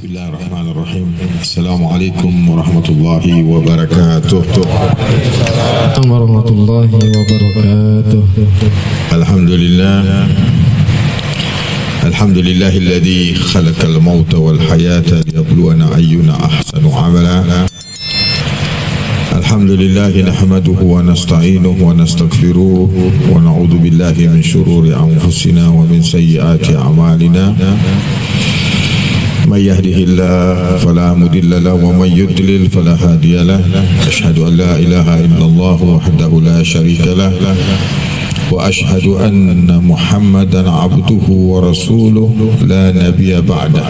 Bismillahirrahmanirrahim. Assalamualaikum warahmatullahi wabarakatuh. Warahmatullahi wabarakatuh. Alhamdulillahilladzi khalaqal mauta wal hayata liyabluwana ayyuna ahsanu amala. Alhamdulillahi nahmaduhu wa nasta'inuhu wa nastaghfiruh wa na'udzu billahi min shururi anfusina wa min sayyiati a'malina. من يهده الله فلا مضل له ومن يضلل فلا هادي له أشهد أن لا إله إلا الله وحده لا شريك له وأشهد أن محمدا عبده ورسوله لا نبي بعده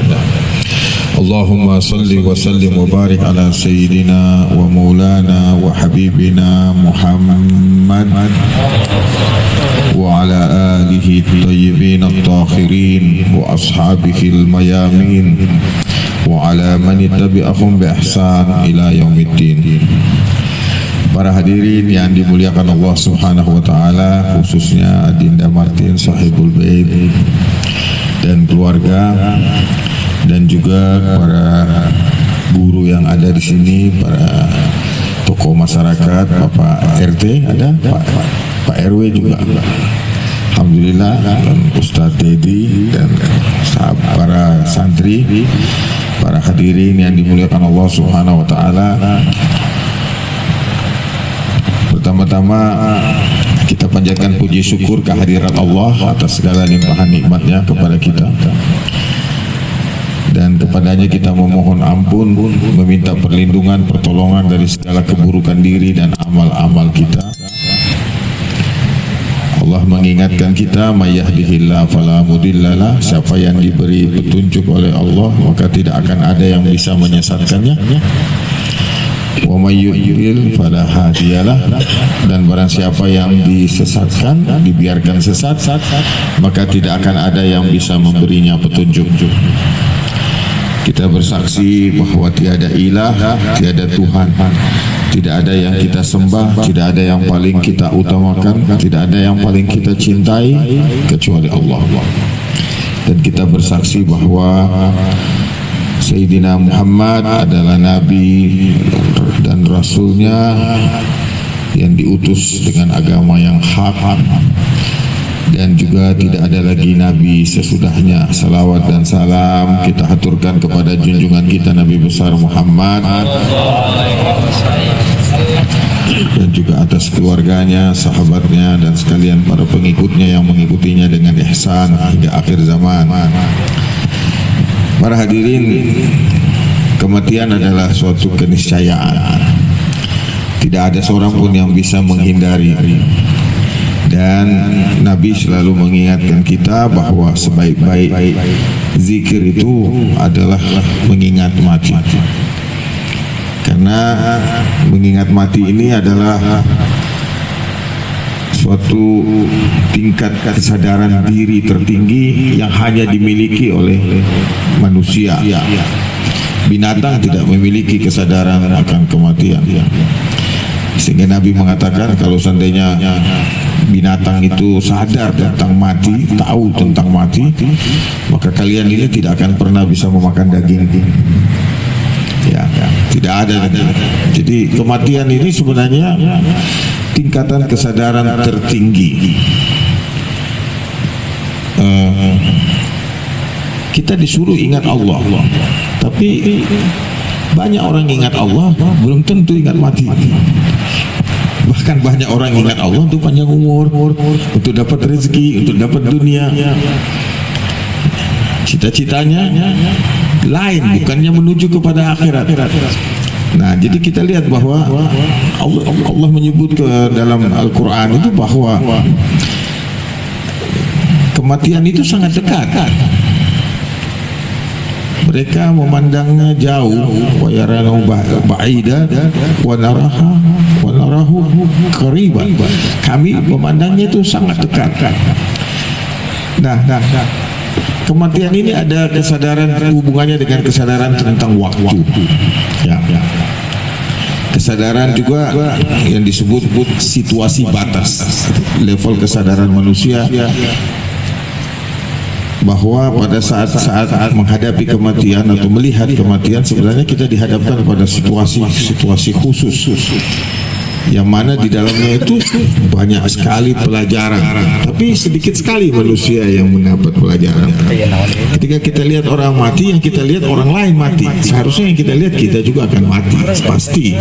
اللهم صل وسلم وبارك على سيدنا ومولانا وحبيبنا محمد وعلى آله الطيبين الطاهرين وأصحابه الميامين وعلى من اتبعهم بإحسان إلى يوم الدين. Para hadirin yang dimuliakan Allah Subhanahu wa taala, khususnya Adinda Martin Sahibul Bait dan keluarga, dan juga para guru yang ada di sini, para tokoh masyarakat, Bapak RT ada, Pak RW juga, alhamdulillah, dan Ustadz Dedi dan para santri, para hadirin yang dimuliakan Allah Subhanahu wa taala. Pertama-tama kita panjatkan puji syukur kehadiran Allah atas segala limpahan nikmatnya kepada kita, dan kepadanya kita memohon ampun, meminta perlindungan, pertolongan dari segala keburukan diri dan amal-amal kita. Allah mengingatkan kita, may yahdihillahu fala mudhillalah, siapa yang diberi petunjuk oleh Allah maka tidak akan ada yang bisa menyesatkannya. Wa may yudlil fala hadiyalah, dan barang siapa yang disesatkan, dibiarkan sesat, maka tidak akan ada yang bisa memberinya petunjuk. Kita bersaksi bahwa tiada ilah, tiada Tuhan, tidak ada yang kita sembah, tidak ada yang paling kita utamakan, tidak ada yang paling kita cintai kecuali Allah. Dan kita bersaksi bahwa Sayyidina Muhammad adalah Nabi dan Rasulnya yang diutus dengan agama yang hak, dan juga tidak ada lagi Nabi sesudahnya. Salawat dan salam kita haturkan kepada junjungan kita Nabi besar Muhammad, dan juga atas keluarganya, sahabatnya, dan sekalian para pengikutnya yang mengikutinya dengan ihsan hingga akhir zaman. Para hadirin, kematian adalah suatu keniscayaan. Tidak ada seorang pun yang bisa menghindari. Dan Nabi selalu mengingatkan kita bahwa sebaik-baik zikir itu adalah mengingat mati. Karena mengingat mati ini adalah suatu tingkat kesadaran diri tertinggi yang hanya dimiliki oleh manusia. Binatang tidak memiliki kesadaran akan kematian. Sehingga Nabi mengatakan, kalau seandainya binatang itu sadar tentang mati, tahu tentang mati, maka kalian ini tidak akan pernah bisa memakan daging. Ya, tidak ada. Jadi kematian ini sebenarnya tingkatan kesadaran tertinggi. Kita disuruh ingat Allah, tapi banyak orang ingat Allah belum tentu ingat mati. Bahkan banyak orang ingat Allah untuk panjang umur, untuk dapat rezeki, untuk dapat dunia. Cita-citanya lain, bukannya menuju kepada akhirat. Nah, jadi kita lihat bahwa Allah menyebut ke dalam Al-Quran itu bahwa kematian itu sangat dekat. Mereka memandangnya jauh, wa yaranahu ba'ida wa narahu qariban. Kami memandangnya itu sangat dekat. Nah, kematian ini ada kesadaran, hubungannya dengan kesadaran tentang waktu. Ya. Kesadaran juga yang disebut situasi batas, level kesadaran manusia bahwa pada saat menghadapi kematian atau melihat kematian, sebenarnya kita dihadapkan pada situasi khusus yang mana di dalamnya itu banyak sekali pelajaran, tapi sedikit sekali manusia yang mendapat pelajaran. Ketika kita lihat orang mati, yang kita lihat orang lain mati. Seharusnya yang kita lihat kita juga akan mati, pasti.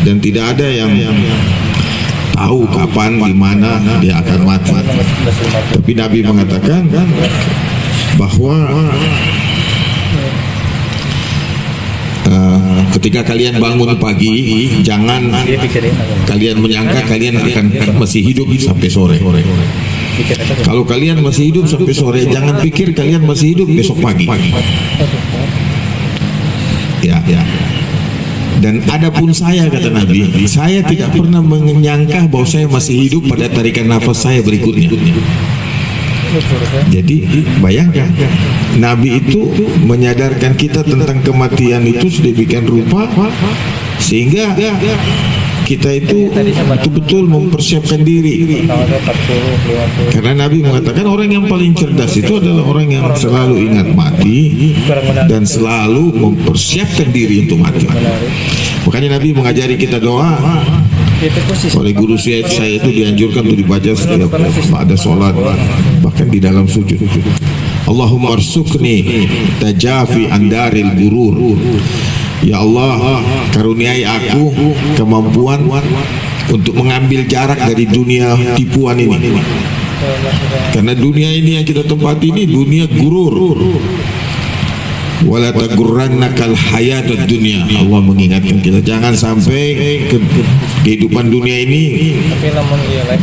Dan tidak ada yang tahu kapan, di mana dia akan mati. Tapi Nabi mengatakan bahwa ketika kalian bangun pagi, jangan kalian menyangka kalian akan masih hidup sampai sore. Kalau kalian masih hidup sampai sore, jangan pikir kalian masih hidup besok pagi. Ya. Dan adapun saya, kata Nabi, saya tidak pernah menyangka bahwa saya masih hidup pada tarikan nafas saya berikutnya. Jadi bayangkan, Nabi itu menyadarkan kita tentang kematian itu sedemikian rupa sehingga kita itu betul-betul mempersiapkan diri. Karena Nabi mengatakan orang yang paling cerdas itu adalah orang yang selalu ingat mati dan selalu mempersiapkan diri untuk mati. Makanya Nabi mengajari kita doa. Oleh guru saya itu dianjurkan untuk dibaca setiap ada sholat, bahkan di dalam sujud. Allahumma arsukni tajafi andaril gurur. Ya Allah, karuniai aku kemampuan untuk mengambil jarak dari dunia tipuan ini. Karena dunia ini yang kita tempati ini dunia gurur. Wala tagurrannakal hayatud dunya. Allah mengingatkan kita jangan sampai kehidupan dunia ini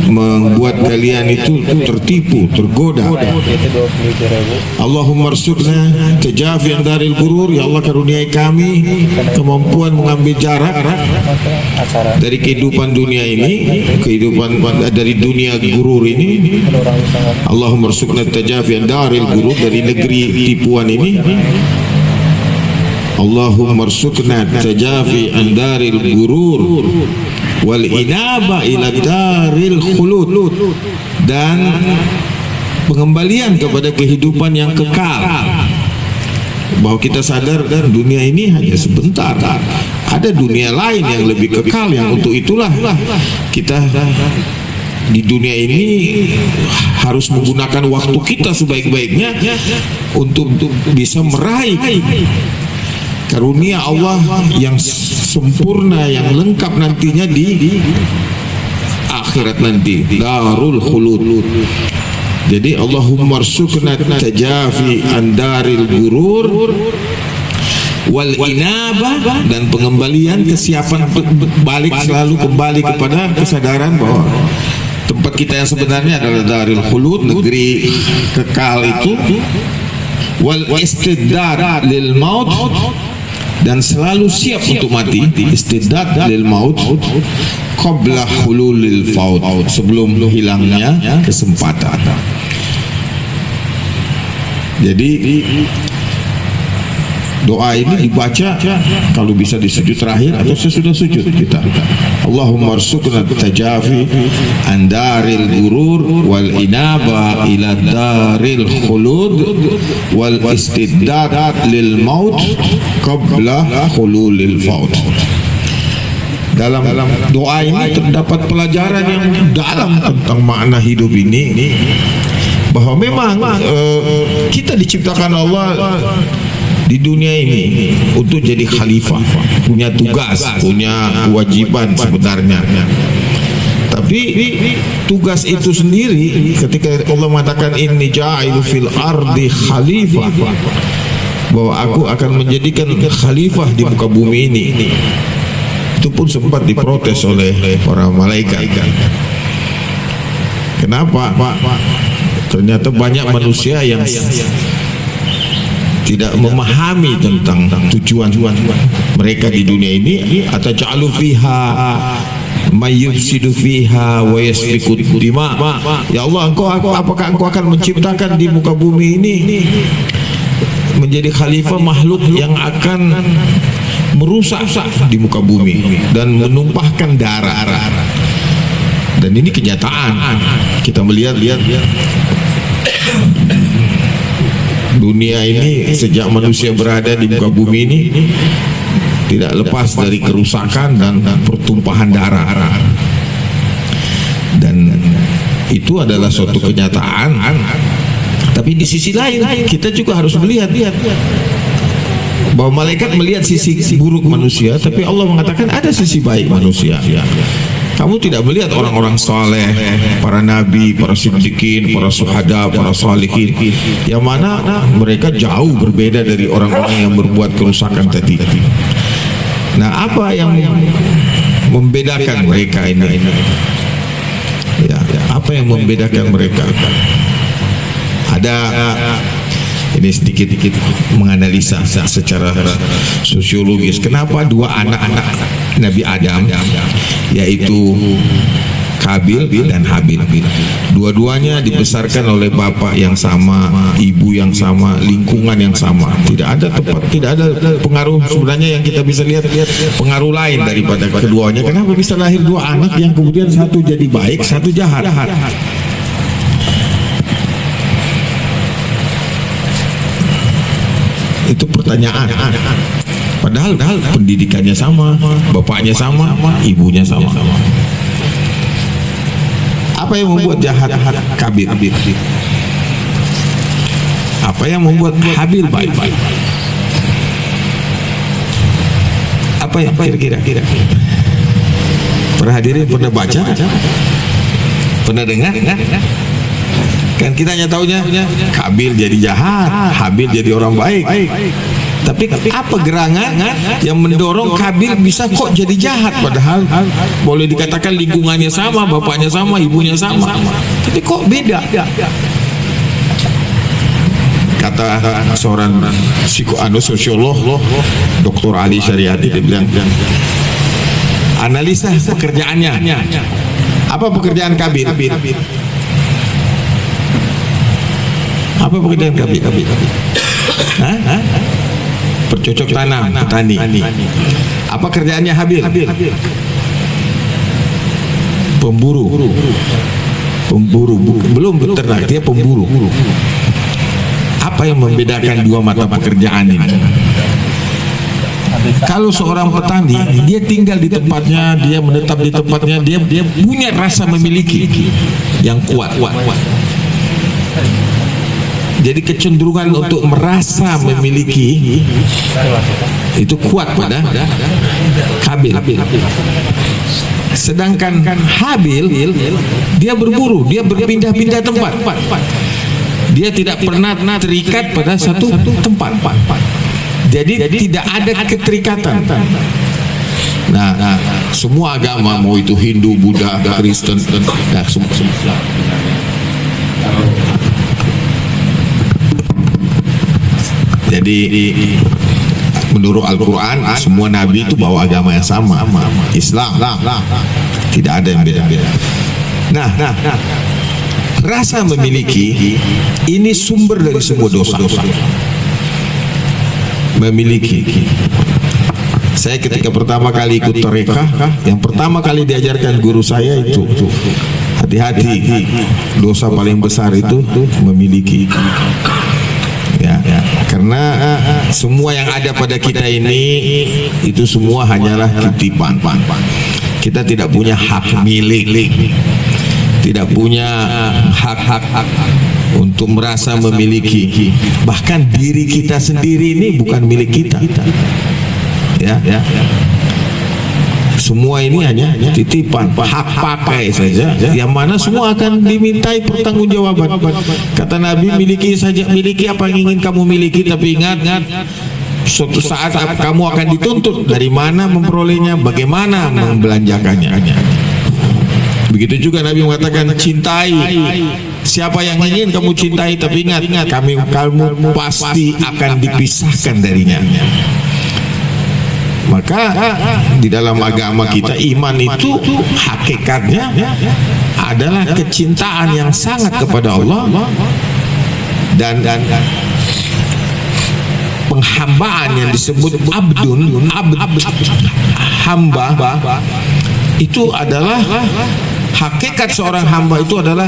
membuat kalian itu tertipu, tergoda. Allahumma arsukna tajafian daril gurur. Ya Allah, karuniai kami kemampuan mengambil jarak dari kehidupan dunia ini, kehidupan dari dunia gurur ini. Allahumma arsukna tajafian daril gurur, dari negeri tipuan ini. Allahumma arsukna tajafi an daril gurur wal inaba ila daril khulud, dan pengembalian kepada kehidupan yang kekal. Bahwa kita sadar dan dunia ini hanya sebentar, ada dunia lain yang lebih kekal, yang untuk itulah kita di dunia ini harus menggunakan waktu kita sebaik-baiknya untuk bisa meraih karunia Allah yang sempurna, yang lengkap nantinya di akhirat nanti, darul khulud. Jadi Allahumma arsukna tajafi andaril gurur wal inaba, dan pengembalian, kesiapan balik, selalu kembali kepada kesadaran bahwa tempat kita yang sebenarnya adalah darul khulud, negeri kekal itu. Wal istiddad lil maut, dan selalu siap untuk mati. Istiddad lil maut qabla hululil faut, sebelum hilangnya kesempatan. Jadi doa ini dibaca kalau bisa di sujud terakhir atau sesudah sujud kita. Allahumma arsukna tajafi andaril gurur wal inaba ila daril khulud wal istiddad lil maut qabla khululil faut. Dalam doa ini terdapat pelajaran yang dalam tentang makna hidup ini, bahwa memang kita diciptakan Allah di dunia ini untuk jadi khalifah, punya tugas, punya kewajiban sebenarnya. Tapi tugas itu sendiri, ketika Allah mengatakan inni ja'ilu fil ardi khalifah, bahwa aku akan menjadikan khalifah di muka bumi ini, itu pun sempat diprotes oleh para malaikat. Kenapa? Ternyata banyak manusia yang tidak memahami tentang tujuan mereka di dunia ini. Ataj'alu fiha may yufsidu fiha wa yasfiku dima. Ya Allah, apakah engkau akan menciptakan di muka bumi ini menjadi khalifah makhluk yang akan merusak di muka bumi dan menumpahkan darah. Dan ini kenyataan. Kita melihat Dunia ini sejak manusia berada di muka bumi ini tidak lepas dari kerusakan dan pertumpahan darah. Dan itu adalah suatu kenyataan. Tapi di sisi lain kita juga harus melihat bahwa malaikat melihat sisi buruk manusia, tapi Allah mengatakan ada sisi baik manusia. Kamu tidak melihat orang-orang saleh, para nabi, para siddiqin, para syuhada, para salihin, yang mana mereka jauh berbeda dari orang-orang yang berbuat kerusakan tadi. Nah, apa yang membedakan mereka ini? Ya, apa yang membedakan mereka? Ada, ini sedikit menganalisa secara sosiologis, kenapa dua anak-anak Nabi Adam, yaitu Kabil dan Habil, dua-duanya dibesarkan oleh bapak yang sama, ibu yang sama, lingkungan yang sama. Tidak ada pengaruh sebenarnya yang kita bisa lihat pengaruh lain daripada keduanya. Kenapa bisa lahir dua anak yang kemudian satu jadi baik, satu jahat? Itu pertanyaan. Padahal pendidikannya sama, bapaknya sama, ibunya sama. Apa yang membuat jahat Kabil? Apa yang membuat Habil baik? Apa yang kira-kira? Para hadirin pernah baca? Pernah dengar? Kan kita hanya taunya Kabil jadi jahat, Habil jadi orang baik. Tapi apa gerangan yang mendorong Kabil bisa kok jadi jahat, padahal boleh dikatakan lingkungannya sama, bapaknya sama, ibunya sama, tapi kok beda? Kata seorang sosiolog, Dr. Ali Syariati, dia bilang, analisa pekerjaannya. Apa pekerjaan Kabil? Apa pekerjaan Kabil? Bercocok tanam, petani. Apa kerjaannya Habil? Pemburu. Belum beternak, dia pemburu. Apa yang membedakan dua mata pekerjaan ini? Kalau seorang petani, dia tinggal di tempatnya, dia menetap di tempatnya, dia punya rasa memiliki yang kuat. Jadi kecenderungan untuk merasa memiliki itu kuat pada Kabil. Sedangkan Habil, dia berburu, dia berpindah-pindah tempat. Dia tidak pernah terikat pada satu tempat. Jadi tidak ada keterikatan. Nah, semua agama, mau itu Hindu, Buddha, Kristen, semua. Jadi menurut Al-Quran semua nabi itu bawa agama yang sama, Islam. Tidak ada yang beda-beda. Nah, rasa memiliki ini sumber dari semua dosa. Memiliki. Saya ketika pertama kali ikut tarekah, yang pertama kali diajarkan guru saya itu, hati-hati, dosa paling besar itu memiliki. Ya, karena semua yang ada pada kita ini itu semua hanyalah titipan. Kita tidak punya hak milik, tidak punya hak untuk merasa memiliki. Bahkan diri kita sendiri ini bukan milik kita. Ya. Semua ini hanya titipan, hak pakai saja, yang mana semua akan dimintai pertanggungjawaban. Kata Nabi, miliki saja, miliki apa yang ingin kamu miliki, tapi ingat, suatu saat kamu akan dituntut dari mana memperolehnya, bagaimana membelanjakannya. Begitu juga Nabi mengatakan, cintai siapa yang ingin kamu cintai, tapi ingat, kamu pasti akan dipisahkan darinya. Maka di dalam agama kita, iman itu hakikatnya adalah kecintaan yang sangat kepada Allah dan penghambaan yang disebut hamba. Itu adalah hakikat seorang hamba, itu adalah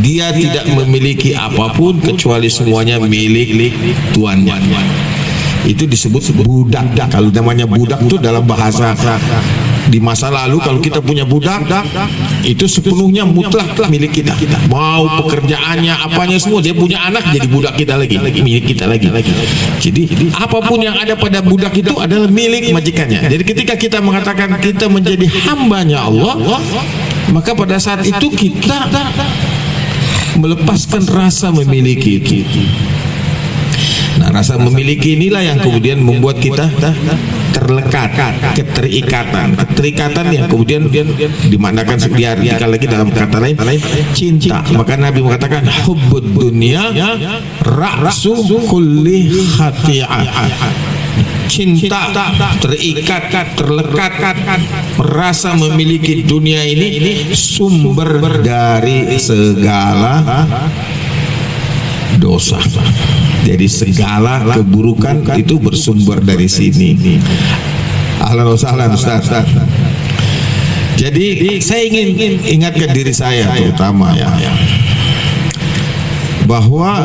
dia tidak memiliki apapun kecuali semuanya milik tuannya. Itu disebut budak. Kalau namanya budak itu dalam bahasa di masa lalu, kalau kita punya budak itu sepenuhnya mutlak milik kita. Mau pekerjaannya apanya semua, dia punya anak jadi budak kita lagi, milik kita lagi. Jadi apapun yang ada pada budak itu adalah milik majikannya. Jadi ketika kita mengatakan kita menjadi hambanya Allah, maka pada saat itu kita melepaskan rasa memiliki itu. Nah, rasa memiliki inilah yang kemudian membuat kita terlekat, keterikatan yang kemudian dimaknakan diartikan lagi dalam kata lain cinta. Maka Nabi mengatakan hubbud dunya ra'su kulli khati'ah. Cinta, terikat, terlekat, merasa memiliki dunia ini sumber dari segala dosa. Jadi segala keburukan itu bersumber dari sini. Ahlan wa sahlan Ustaz. Jadi saya ingin ingatkan diri saya terutama ya, bahwa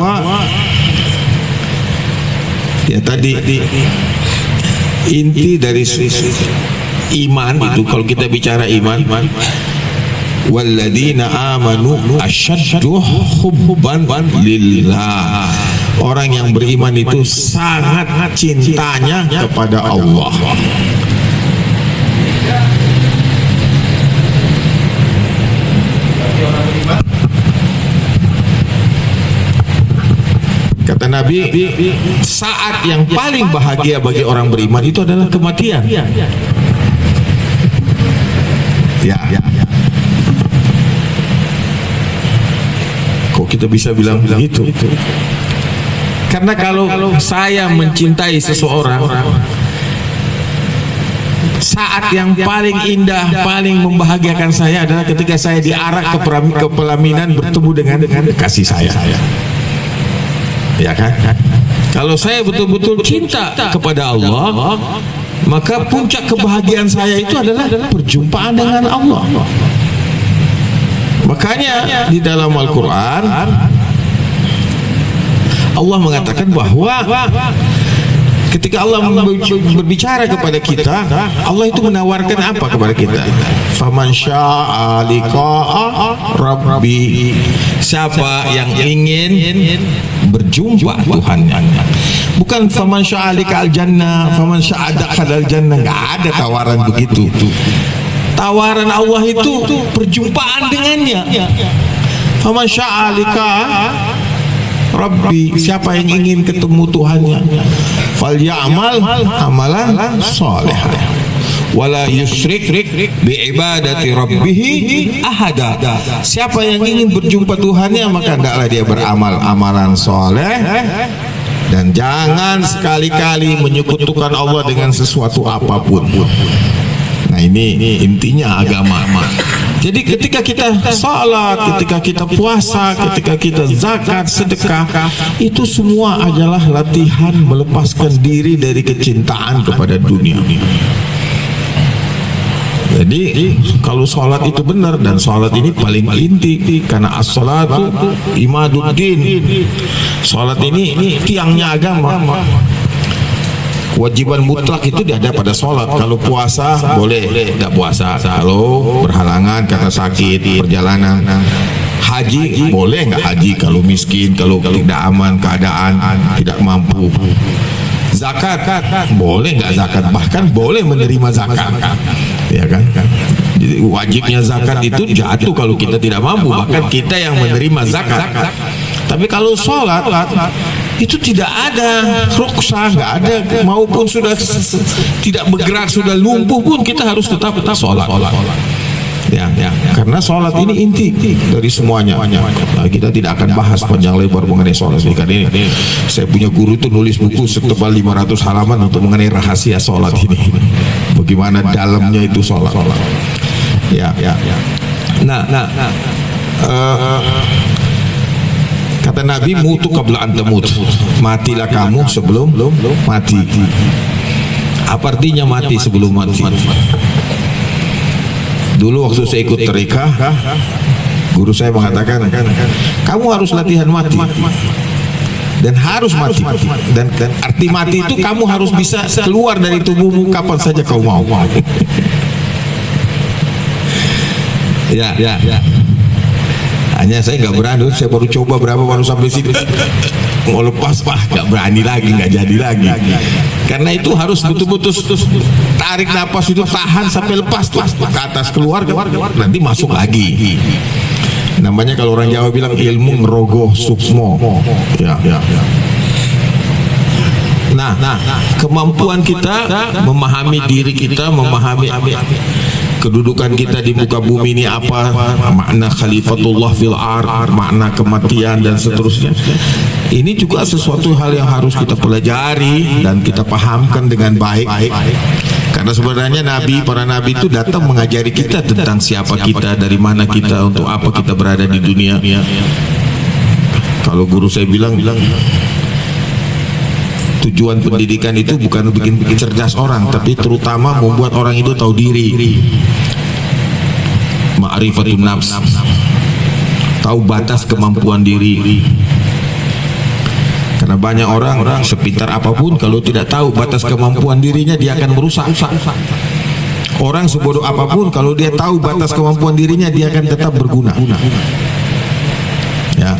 ya tadi inti dari iman itu, kalau kita bicara iman, walladzina amanu asyaddu hubban lillah. Orang yang beriman itu sangat cintanya kepada Allah. Kata Nabi, saat yang paling bahagia bagi orang beriman itu adalah kematian. Ya. Kok kita bisa bilang begitu? Karena kalau saya mencintai seseorang, saat yang paling indah, paling membahagiakan saya adalah ketika saya diarak ke pelaminan bertemu dengan kasih saya. Ya kan? Kalau saya betul-betul cinta kepada Allah, maka puncak kebahagiaan saya itu adalah perjumpaan dengan Allah. Makanya di dalam Al-Quran Allah mengatakan bahwa ketika Allah berbicara kepada kita, Allah itu menawarkan apa kepada kita? Faman syaa'a liqa'a rabbi. Siapa yang ingin berjumpa Tuhannya. Bukan faman syaa'a liqa'al jannah, faman syaa'a dakhalal jannah. Enggak ada tawaran begitu. Tawaran Allah itu perjumpaan dengannya. Faman syaa'a liqa'a rabbi, siapa yang ingin ketemu Tuhannya, falyamal amalan salih wala yusyrik bi ibadati rabbih ahada. Siapa yang ingin berjumpa Tuhannya, maka hendaklah dia beramal amalan saleh dan jangan sekali-kali menyekutukan Allah dengan sesuatu apapun. Nah, ini intinya agama. Jadi ketika kita salat, ketika kita puasa, ketika kita zakat, sedekah, itu semua adalah latihan melepaskan diri dari kecintaan kepada dunia. Jadi kalau salat itu benar, dan salat ini paling inti karena as-salatu imaduddin. Salat ini tiangnya agama. Kewajiban mutlak itu ada pada sholat. Kalau puasa boleh, tidak puasa. Kalau berhalangan karena sakit, perjalanan. Haji boleh nggak haji kalau miskin, kalau tidak aman keadaan, tidak mampu. Zakat boleh nggak zakat, bahkan boleh menerima zakat, ya kan? Jadi wajibnya zakat itu jatuh kalau kita tidak mampu, bahkan kita yang menerima zakat. Tapi kalau sholat itu tidak ada rukhsah, nggak ada, maupun sudah tidak bergerak, sudah lumpuh pun kita harus tetap sholat. Ya, karena sholat ini inti dari semuanya. Nah, kita tidak akan bahas panjang lebar mengenai sholat karena ini saya punya guru itu nulis buku setebal 500 halaman untuk mengenai rahasia sholat ini, bagaimana dalamnya itu sholat. Ya. Nah. Kata Nabi, mutu qabla an tamut, matilah kamu sebelum mati. Apa artinya mati sebelum mati? Dulu waktu saya ikut tarekat, Guru saya mengatakan, kamu harus latihan mati. Dan harus mati. Dan arti mati itu kamu harus bisa keluar dari tubuhmu kapan saja kau mau. Ya. Hanya saya nggak berani, saya baru coba baru sampai sini, mau lepas nggak berani lagi, nggak jadi lagi. Karena itu harus betul-betul tarik napas itu, tahan sampai lepas tuh ke atas, keluar, nanti masuk lagi. Namanya kalau orang Jawa bilang ilmu ngerogoh sukmo. Ya. Nah, kemampuan kita memahami diri kita, memahami kedudukan kita di muka bumi ini apa, makna khalifatullah fil ard, makna kematian dan seterusnya. Ini juga sesuatu hal yang harus kita pelajari dan kita pahamkan dengan baik. Karena sebenarnya para nabi itu datang mengajari kita tentang siapa kita, dari mana kita, untuk apa kita berada di dunia. Kalau guru saya bilang tujuan pendidikan itu bukan bikin cerdas orang, tapi terutama membuat orang itu tahu diri. Ma'rifatun nafs, tahu batas kemampuan diri. Karena banyak orang sepintar apapun, kalau tidak tahu batas kemampuan dirinya, dia akan merusak. Orang sebodoh apapun, kalau dia tahu batas kemampuan dirinya, dia akan tetap berguna. Ya.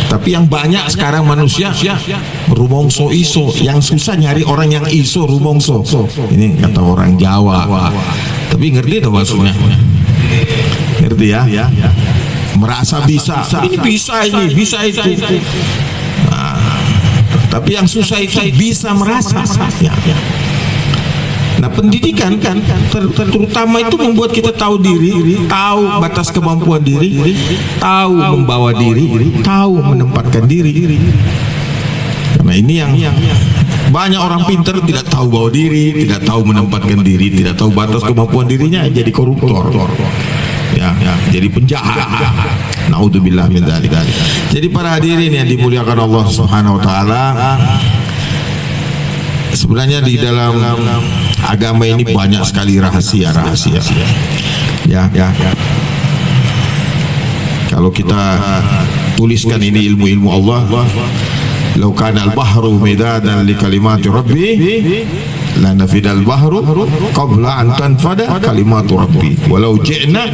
Tapi yang banyak sekarang manusia rumongso iso, yang susah nyari orang yang iso rumongso. Ini kata orang Jawa. Tapi ngerti itu maksudnya? Ngerti ya? Merasa bisa. Ini bisa itu. Nah, tapi yang susah itu bisa merasa. Ya. Nah, pendidikan kan terutama itu membuat kita tahu diri, tahu batas kemampuan diri, tahu membawa diri, tahu menempatkan diri. Karena ini yang banyak orang pintar tidak tahu bawa diri, tidak tahu menempatkan diri, tidak tahu batas kemampuan dirinya, jadi koruptor. Ya, jadi penjahat. Naudzubillah min dzalik. Jadi para hadirin yang dimuliakan Allah Subhanahu wa taala, sebenarnya di dalam agama ini banyak sekali rahasia. Ya. Kalau kita tuliskan ini ilmu-ilmu Allah, law kana al-bahru midadan li kalimati rabbi la nafidal bahru qabla an tanfada kalimatu rabbi walau ji'na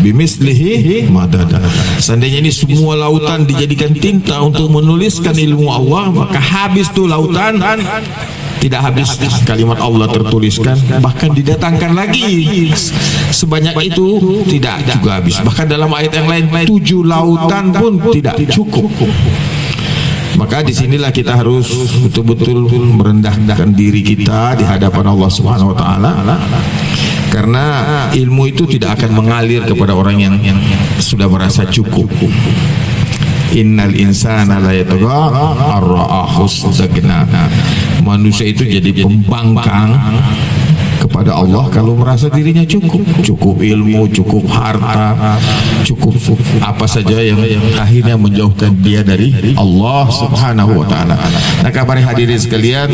bimislihi madada. Seandainya ini semua lautan dijadikan tinta untuk menuliskan ilmu Allah, maka habis tuh lautan, tidak habis kalimat Allah tertuliskan, bahkan didatangkan lagi sebanyak itu tidak juga habis. Bahkan dalam ayat yang lain 7 lautan pun tidak cukup. Maka disinilah kita harus betul-betul merendahkan diri kita di hadapan Allah Subhanahu wa taala. Karena ilmu itu tidak akan mengalir kepada orang yang sudah merasa cukup. Innal insana la yatagha ar-ra'ahu istaghna. Manusia itu jadi pembangkang kepada Allah kalau merasa dirinya cukup ilmu, cukup harta, cukup apa saja yang akhirnya menjauhkan dia dari Allah Subhanahu wa taala. Nah, kabar hadirin sekalian,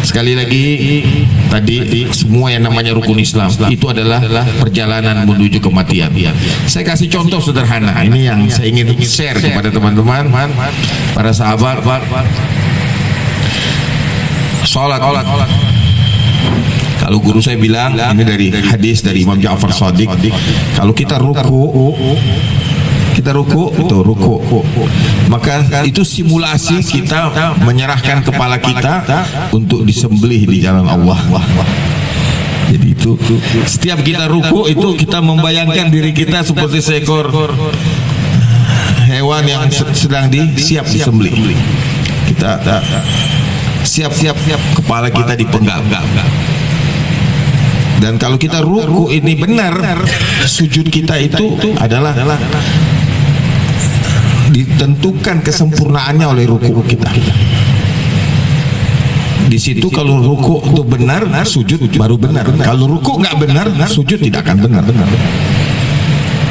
sekali lagi tadi semua yang namanya rukun Islam itu adalah perjalanan menuju kematian. Saya kasih contoh sederhana. Ini yang saya ingin share kepada teman-teman, para sahabat. Salat. Kalau guru saya bilang, ini dari hadis dari Imam Ja'far Shadiq, kalau kita ruku, maka itu simulasi kita menyerahkan kepala kita untuk disembelih di jalan Allah. Jadi itu setiap kita ruku itu kita membayangkan diri kita seperti seekor hewan yang sedang siap disembelih. Kita siap-siap kepala kita dipenggal. Dan kalau kita ruku ini benar, sujud kita itu adalah ditentukan kesempurnaannya oleh ruku kita. Di situ kalau ruku itu benar, sujud baru benar. Kalau ruku nggak benar, sujud tidak akan benar.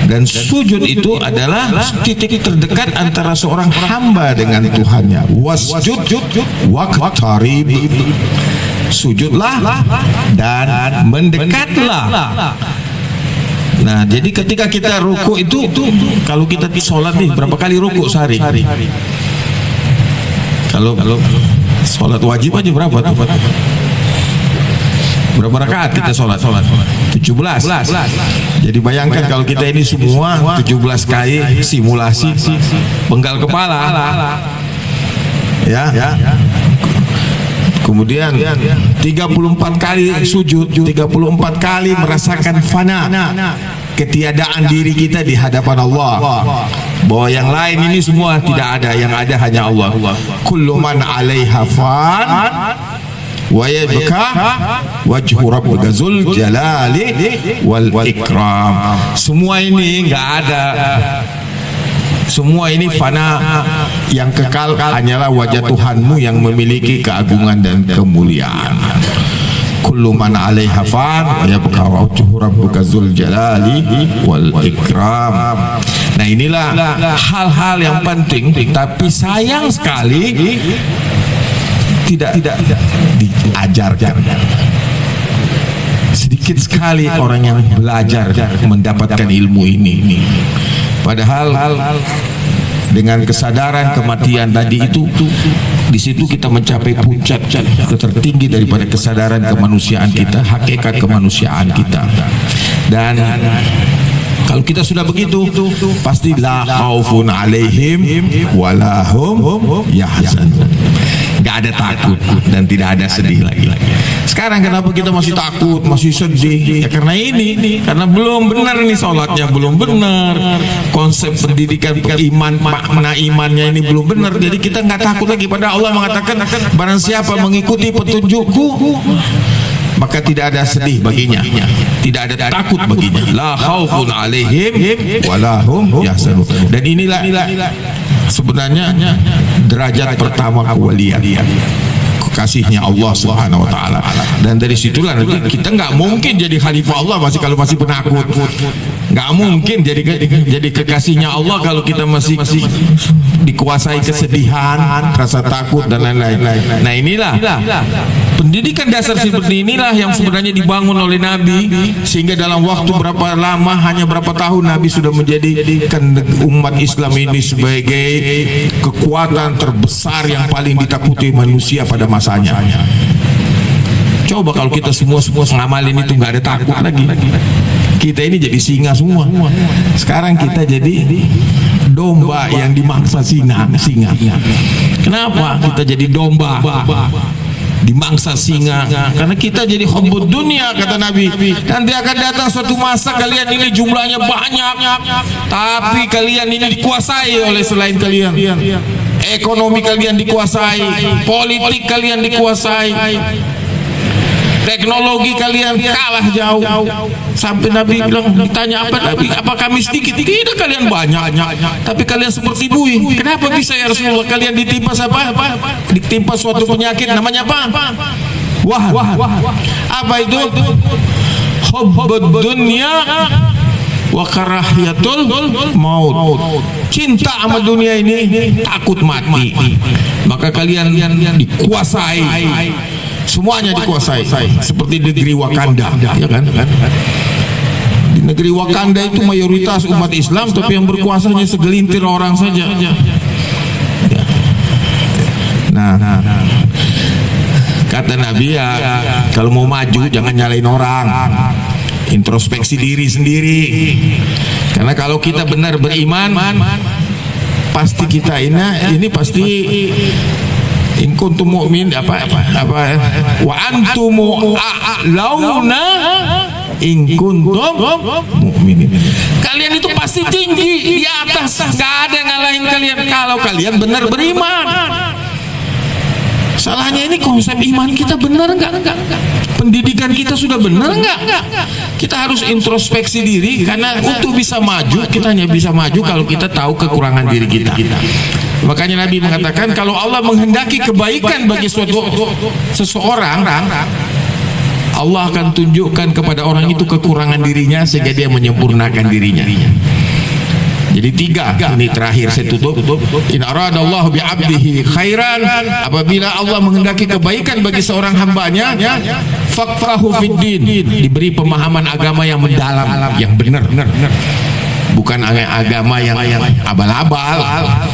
Dan sujud itu adalah titik terdekat antara seorang hamba dengan Tuhannya. Wasjud waqtarib. Sujudlah dan mendekatlah. Nah, jadi ketika kita ruku itu kalau kita sholat nih berapa kali ruku sehari? Kalau sholat wajib aja berapa tuh? Berapa rakaat kita sholat? 17. Jadi bayangkan kalau kita ini semua 17 kali simulasi penggal kepala, ya. Kemudian 34 kali sujud, 34 kali merasakan fana, ketiadaan diri kita di hadapan Allah, bahwa yang lain ini semua tidak ada, yang ada hanya Allah. Kullu man 'alaiha fan wa yabqa wajhu rabbika dzul jalali wal ikram. Semua ini enggak ada, semua ini fana, yang kekal hanyalah wajah Tuhanmu yang memiliki keagungan dan kemuliaan. Kullu man 'alaiha fan wa yabqa wajhu rabbika dzul jalali wal ikram. Nah, inilah hal-hal yang penting, tapi sayang sekali tidak diajarkan. Sedikit sekali orang yang belajar mendapatkan ilmu ini. Padahal dengan kesadaran kematian tadi itu, di situ kita mencapai puncak tertinggi daripada kesadaran kemanusiaan kita, hakikat kemanusiaan kita. Dan kalau kita sudah begitu, pasti la khaufun alaihim walahum yahzanun. Gak ada takut dan tidak ada sedih lagi. Sekarang kenapa kita masih takut, masih sedih? Ya karena ini, karena belum benar nih sholatnya, belum benar, konsep pendidikan iman, makna imannya ini belum benar. Jadi kita nggak takut lagi. Pada Allah mengatakan, barang siapa mengikuti petunjukku, maka tidak ada sedih baginya, tidak ada takut baginya. La khaufun alaihim walahum yahzanun. Dan inilah sebenarnya derajat pertama kewalian, kekasihnya Allah Subhanahu wa taala. Dan dari situlah nanti kita nggak mungkin jadi khalifah Allah kalau masih penakut. Nggak mungkin jadi kekasihnya Allah kalau kita masih dikuasai kesedihan, rasa takut dan lain-lain. Nah, inilah pendidikan dasar seperti inilah yang sebenarnya dibangun oleh Nabi, sehingga dalam waktu berapa lama, hanya berapa tahun, Nabi sudah menjadikan umat Islam ini sebagai kekuatan terbesar yang paling ditakuti manusia pada masanya. Coba kalau kita semua ngamalin itu nggak ada takut lagi. Kita ini jadi singa semua. Sekarang kita jadi domba yang dimangsa singa. Kenapa kita jadi domba dimangsa singa? Karena kita jadi hubbud dunia, kata Nabi. Nanti akan datang suatu masa kalian ini jumlahnya banyak, tapi kalian ini dikuasai oleh selain kalian. Ekonomi kalian dikuasai, politik kalian dikuasai, teknologi kalian kalah jauh. Sampai Nabi bilang, ditanya apa Nabi, apa kami sedikit? Tidak, kalian banyak, tapi kalian seperti buih. Kenapa bisa ya Rasulullah? Kalian ditimpa apa? Ditimpa suatu penyakit, namanya apa? Wahan. Apa itu? Hubbud dunya wa karahiyatul maut. Cinta sama dunia ini, takut mati. Maka kalian dikuasai, semuanya dikuasai, seperti negeri Wakanda, ya kan? Di negeri Wakanda itu mayoritas umat Islam, tapi yang berkuasanya segelintir orang saja. Nah, kata Nabi, ya kalau mau maju jangan nyalain orang, introspeksi diri sendiri. Karena kalau kita benar beriman, pasti kita ini pasti in kuntum mu'min apa wa antum a'launa in kuntum mu'minin. Kalian itu pasti tinggi di atas, nggak ada yang ngalahin kalian kalau kalian benar beriman. Salahnya ini konsep iman kita benar nggak? Pendidikan kita sudah benar nggak? Kita harus introspeksi diri, karena untuk bisa maju, kita hanya bisa maju kalau kita tahu kekurangan diri kita. Makanya Nabi mengatakan, kalau Allah menghendaki kebaikan bagi seseorang, Allah akan tunjukkan kepada orang itu kekurangan dirinya sehingga dia menyempurnakan dirinya. Jadi 3 ini terakhir saya tutup. In aradallahu bi 'abdihi khairan, apabila Allah menghendaki kebaikan bagi seorang hambanya, faqahu fid din, diberi pemahaman agama yang mendalam, yang benar. Bukan agama yang abal-abal.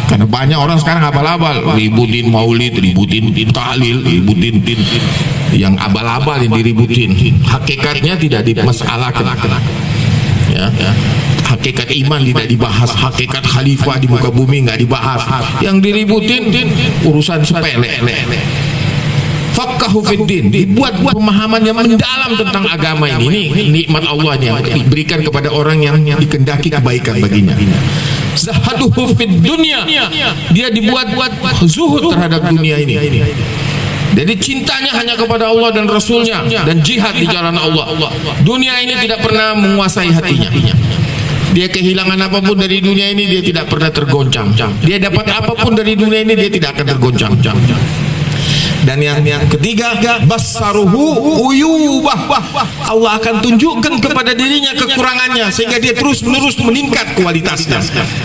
Karena banyak orang sekarang abal-abal, ributin maulid, ributin tahlil, ributin yang abal-abal yang diributin. Hakikatnya tidak dimasalahkan. Ya. Hakikat iman tidak dibahas, hakikat khalifah di muka bumi nggak dibahas. Yang diributin urusan sepele. Faqahu fiddin, dibuat pemahaman yang mendalam tentang agama ini. Nikmat Allah yang diberikan kepada orang yang dikehendaki kebaikan baginya. Zahaduhu fid dunya, dia dibuat zuhud terhadap dunia ini. Jadi cintanya hanya kepada Allah dan Rasulnya, dan jihad di jalan Allah. Dunia ini tidak pernah menguasai hatinya. Dia kehilangan apapun dari dunia ini, dia tidak pernah tergoncang. Dia dapat apapun dari dunia ini, dia tidak akan tergoncang. Dan yang ketiga, basaruhu uyubah, Allah akan tunjukkan kepada dirinya kekurangannya, sehingga dia terus menerus meningkat kualitasnya.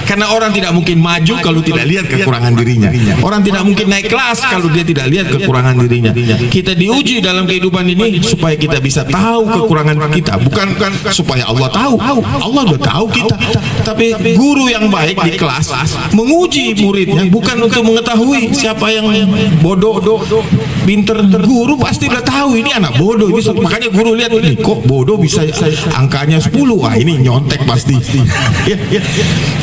Karena orang tidak mungkin maju kalau tidak lihat kekurangan dirinya. Orang tidak mungkin naik kelas kalau dia tidak lihat kekurangan dirinya. Kita diuji dalam kehidupan ini supaya kita bisa tahu kekurangan kita, bukan supaya Allah tahu. Allah sudah tahu kita. Tapi guru yang baik di kelas menguji muridnya bukan untuk mengetahui siapa yang bodoh, pinter. Guru pasti udah tahu ini anak bodoh ini, makanya guru lihat ini kok bodoh bisa angkanya 10, wah ini nyontek pasti.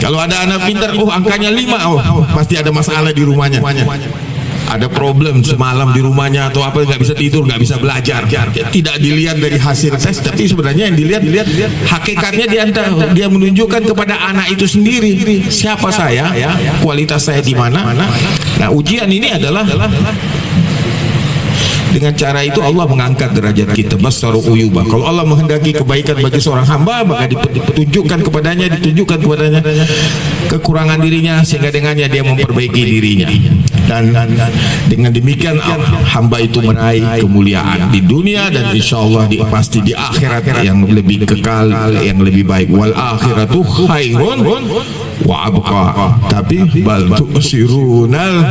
Kalau ada anak pinter, oh angkanya 5, pasti ada masalah di rumahnya, ada problem semalam di rumahnya atau apa, nggak bisa tidur, nggak bisa belajar. Tidak dilihat dari hasil tes, tapi sebenarnya yang dilihat hakikatnya dia menunjukkan kepada anak itu sendiri siapa saya, kualitas saya di mana. Nah ujian ini adalah dengan cara itu Allah mengangkat derajat kita. Basaru uyubah, kalau Allah menghendaki kebaikan bagi seorang hamba, maka ditunjukkan kepadanya kekurangan dirinya, sehingga dengannya dia memperbaiki dirinya. Dan dengan demikian hamba itu meraih kemuliaan di dunia, dan insya Allah pasti di akhirat yang lebih kekal, yang lebih baik. Wal akhiratu khairun wa abqa, tapi bal tu'sirunal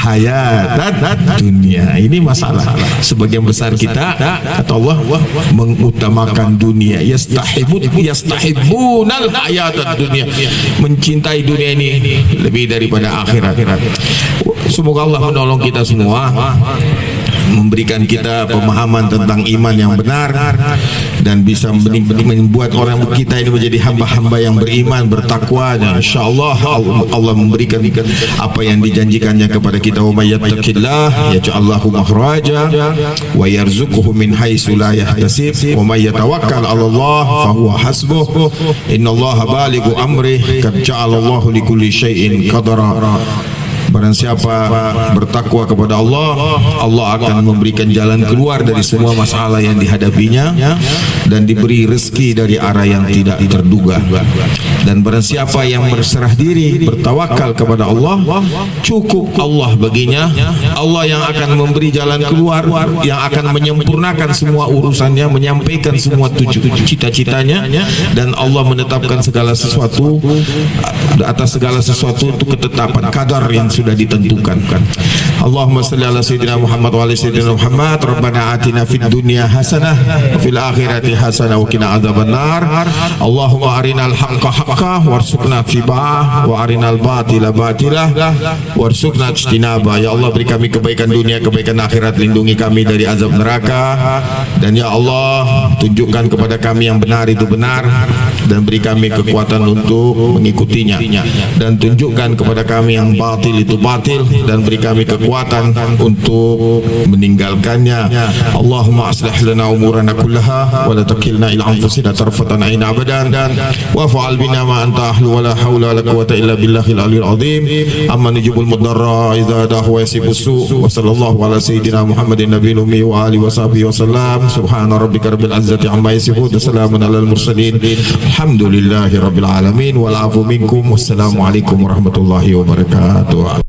hayatat dunia. Ini masalah. Sebagian besar kita, kata Allah, mengutamakan dunia. Yastahibunal hayatat dunia, mencintai dunia ini lebih daripada akhirat. Semoga Allah menolong kita semua, memberikan kita pemahaman tentang iman yang benar, dan bisa membuat orang kita ini menjadi hamba-hamba yang beriman, bertakwa. Dan insyaallah Allah memberikan apa yang dijanjikannya kepada kita. Wa may yattaqillah yaj'al lahu makhraja wa yarzuquhu min haitsu la yahtasib wa may yatawakkal 'ala Allah fa huwa hasbuh innallaha balighu amri qad ja'ala Allahu likulli syai'in qadara. Barang siapa bertakwa kepada Allah, Allah akan memberikan jalan keluar dari semua masalah yang dihadapinya, dan diberi rezeki dari arah yang tidak terduga. Dan barang siapa yang berserah diri, bertawakal kepada Allah, cukup Allah baginya. Allah yang akan memberi jalan keluar, yang akan menyempurnakan semua urusannya, menyampaikan semua cita-citanya, dan Allah menetapkan segala sesuatu atas segala sesuatu untuk ketetapan kadar yang sudah ditentukan. Allahumma salli ala sayyidina Muhammad wa ala sayyidina Muhammad. Rabbana atina fid dunya hasanah wa fil akhirati hasanah wa qina adzabannar. Allahumma arinal haqqa haqqan warzuqna ittiba'ah wa arinal batila batilah warzuqna ijtinaba. Ya Allah, beri kami kebaikan dunia, kebaikan akhirat, lindungi kami dari azab neraka, dan ya Allah, tunjukkan kepada kami yang benar itu benar, dan beri kami kekuatan untuk mengikutinya, dan tunjukkan kepada kami yang batil itu batil, dan beri kami kekuatan untuk meninggalkannya. Allahumma aslih lana umurana kullaha wa la takilna ila anfusina tarfatan ain abadan wa fa'al bina ma anta ahlu wa la hawla wa la quwwata illa billahil aliyyil azim. Amma nujibul mudarra idza dahu wa yasifus su. Wa sallallahu ala sayyidina Muhammadin nabiyil ummi wa alihi wa sahbihi wa sallam. Subhana rabbika rabbil izzati amma yasifun wa salamun alal mursalin. Alhamdulillahi rabbil alamin. Wal afu minkum. Wassalamu alaikum warahmatullahi wabarakatuh.